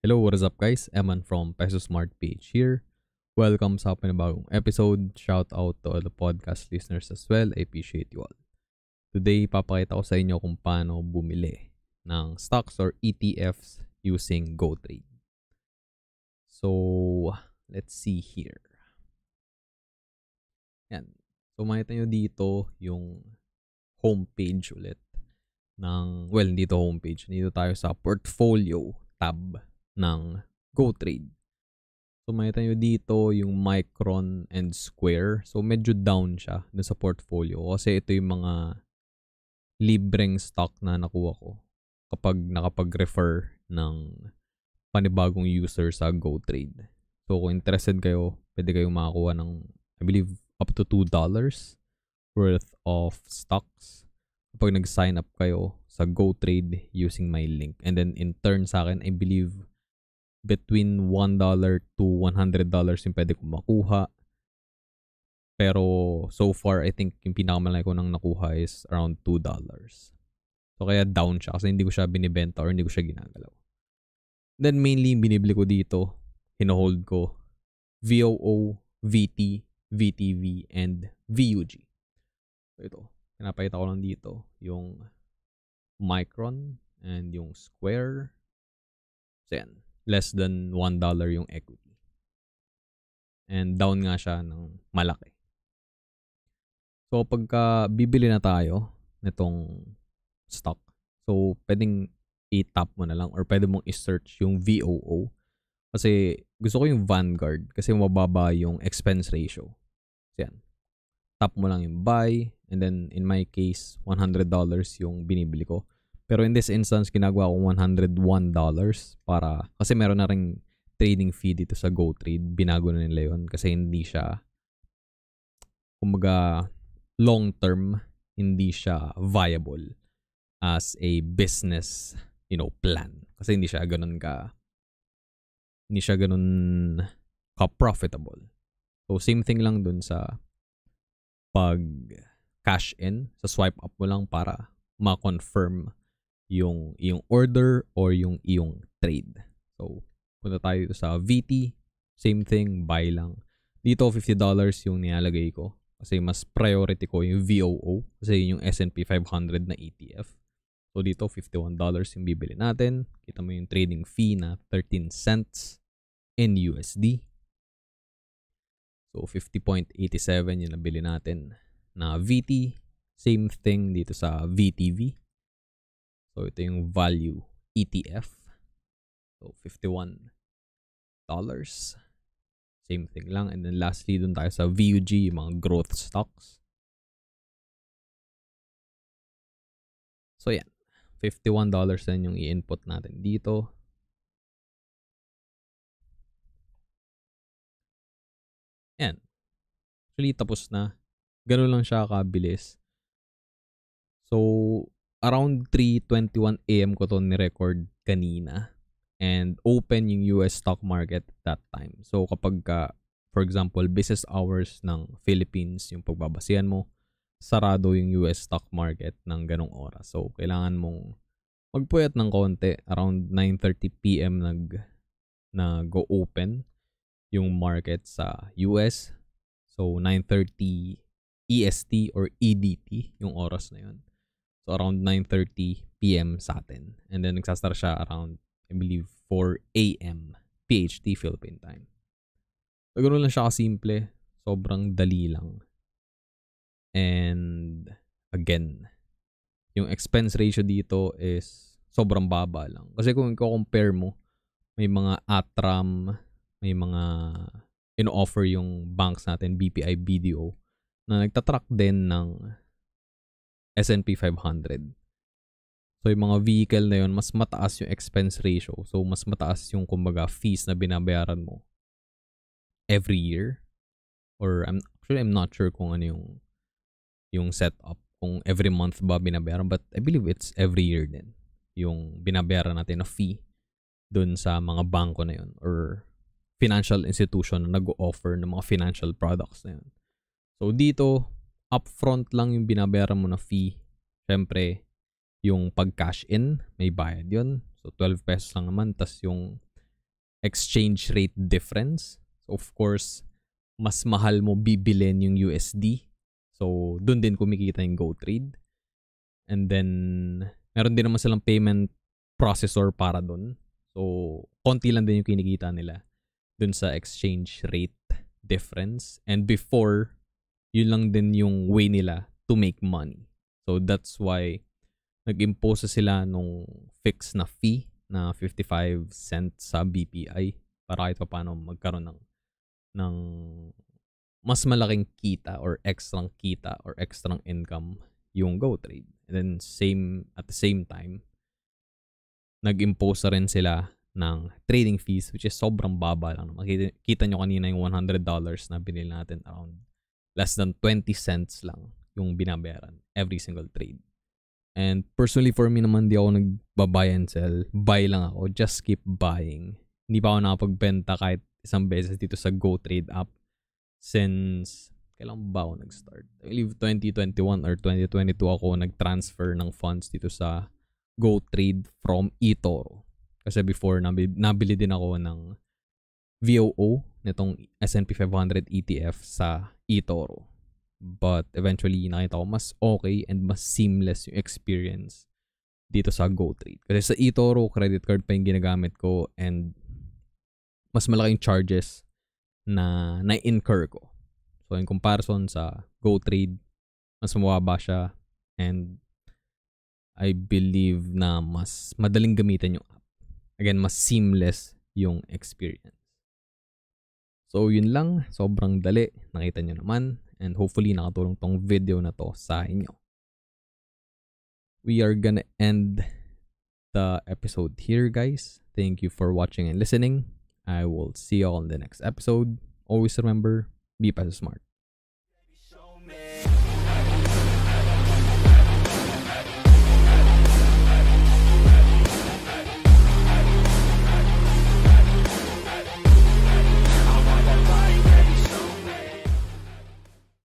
Hello, what is up guys? Eman from Peso Smart Page here. Welcome sa panibagong episode. Shout out to all the podcast listeners as well. I appreciate you all. Today, papakita ko sa inyo kung paano bumili ng stocks or ETFs using GoTrade. So, let's see here. Yan. So, makita nyo dito yung homepage ulit ng, well, dito homepage. Dito tayo sa portfolio tab ng GoTrade. So, makita nyo dito yung Micron and Square. So, medyo down siya dun sa portfolio kasi ito yung mga libreng stock na nakuha ko kapag nakapag-refer ng panibagong user sa GoTrade. So, kung interested kayo, pwede kayong makakuha ng, I believe, up to $2 worth of stocks kapag nag-sign up kayo sa GoTrade using my link. And then, in turn sa akin, I believe, between $1 to $100 yung pwede kong makuha. Pero so far, I think yung pinakamalaki ko nang nakuha is around $2. So kaya down siya kasi hindi ko siya binibenta or hindi ko siya ginagalaw. Then mainly yung binibili ko dito, hinohold ko, VOO, VT, VTV, and VUG. So ito, pinapakita ko lang dito yung Micron and yung Square. So yan, less than $1 yung equity. And down nga siya ng malaki. So, pagka bibili na tayo nitong stock, so, pwedeng i-tap mo na lang or pwede mong i-search yung VOO. Kasi, gusto ko yung Vanguard kasi mababa yung expense ratio. So, yan. Tap mo lang yung buy and then, in my case, $100 yung binibili ko. Pero in this instance, ginagawa ko $101 para, kasi meron na ring trading fee dito sa GoTrade. Binago na nila yun kasi hindi siya, kumbaga, long term, hindi siya viable as a business, plan. Kasi hindi siya ganun ka-profitable. So, same thing lang dun sa pag cash in, sa swipe up mo lang para ma-confirm yung order or yung iyong trade. So, punta tayo sa VT, same thing, buy lang. Dito, $50 yung nilalagay ko. Kasi mas priority ko yung VOO. Kasi yun yung S&P 500 na ETF. So dito, $51 yung bibili natin. Kita mo yung trading fee na 13 cents in USD. So 50.87 yung nabili natin na VT. Same thing dito sa VTV. So ito yung value ETF. So $51. Same thing lang. And then lastly, dun tayo sa VUG, yung mga growth stocks. So yan, $51 din yung i-input natin dito. Yan. Actually, tapos na. Ganun lang siya kabilis. So, around 3:21 AM ko to ni-record kanina. And open yung US stock market that time. So, kapag for example, business hours ng Philippines, yung pagbabasihan mo, sarado yung US stock market ng ganong oras. So, kailangan mong magpuyat ng konti. Around 9:30 PM nag-open yung market sa US. So, 9:30 EST or EDT yung oras na yun. So, around 9:30 PM sa atin. And then, nagsastart siya around, I believe, 4 AM PHT Philippine time. So, ganoon lang siya kasimple. Sobrang dali lang. And, again, yung expense ratio dito is sobrang baba lang. Kasi kung i-compare mo, may mga ATRAM, may mga in-offer yung banks natin, BPI, BDO, na nagtatrack din ng S&P 500. So, yung mga vehicle na yun, mas mataas yung expense ratio. So, mas mataas yung, kumbaga, fees na binabayaran mo every year. Or, I'm not sure kung ano yung setup. Kung every month ba binabayaran. But, I believe it's every year din. Yung binabayaran natin na fee dun sa mga bangko na yun. Or, financial institution na nag-offer ng mga financial products na yun. So, dito, upfront lang yung binabayaran mo na fee. Siyempre, yung pag-cash in, may bayad yun. So, 12 pesos lang naman. Tas yung exchange rate difference. So of course, mas mahal mo bibilin yung USD. So dun din kumikita yung GoTrade. And then meron din naman silang payment processor para dun. So konti lang din yung kinikita nila dun sa exchange rate difference. And before, yun lang din yung way nila to make money. So that's why nag-impose sila nung fixed na fee na 55 cents sa BPI para kahit paano magkaroon ng mas malaking kita or extrang income yung GoTrade. And then at the same time, nag-impose rin sila ng trading fees which is sobrang baba lang. Makita nyo kanina yung $100 na binili natin, around less than 20 cents lang yung binabayaran every single trade. And personally for me naman, di ako nagba-buy and sell. Buy lang ako. Just keep buying. Hindi pa ako nakapagbenta kahit isang beses dito sa GoTrade app since, kailan ba ako nag-start? I believe 2021 or 2022 ako nag-transfer ng funds dito sa GoTrade from eToro. Kasi before, nabili din ako ng VOO, nitong S&P 500 ETF sa eToro. But eventually, nakita ko mas okay and mas seamless yung experience dito sa GoTrade. Kasi sa eToro, credit card pa yung ginagamit ko and mas malaking charges na na-incur ko. So in comparison sa GoTrade, mas mababa siya and I believe na mas madaling gamitin yung app. Again, mas seamless yung experience. So yun lang, sobrang dali, nakita nyo naman. And hopefully nakatulong tong video na to sa inyo. We are gonna end the episode here, guys. Thank you for watching and listening. I will see you all in the next episode. Always remember, be smart.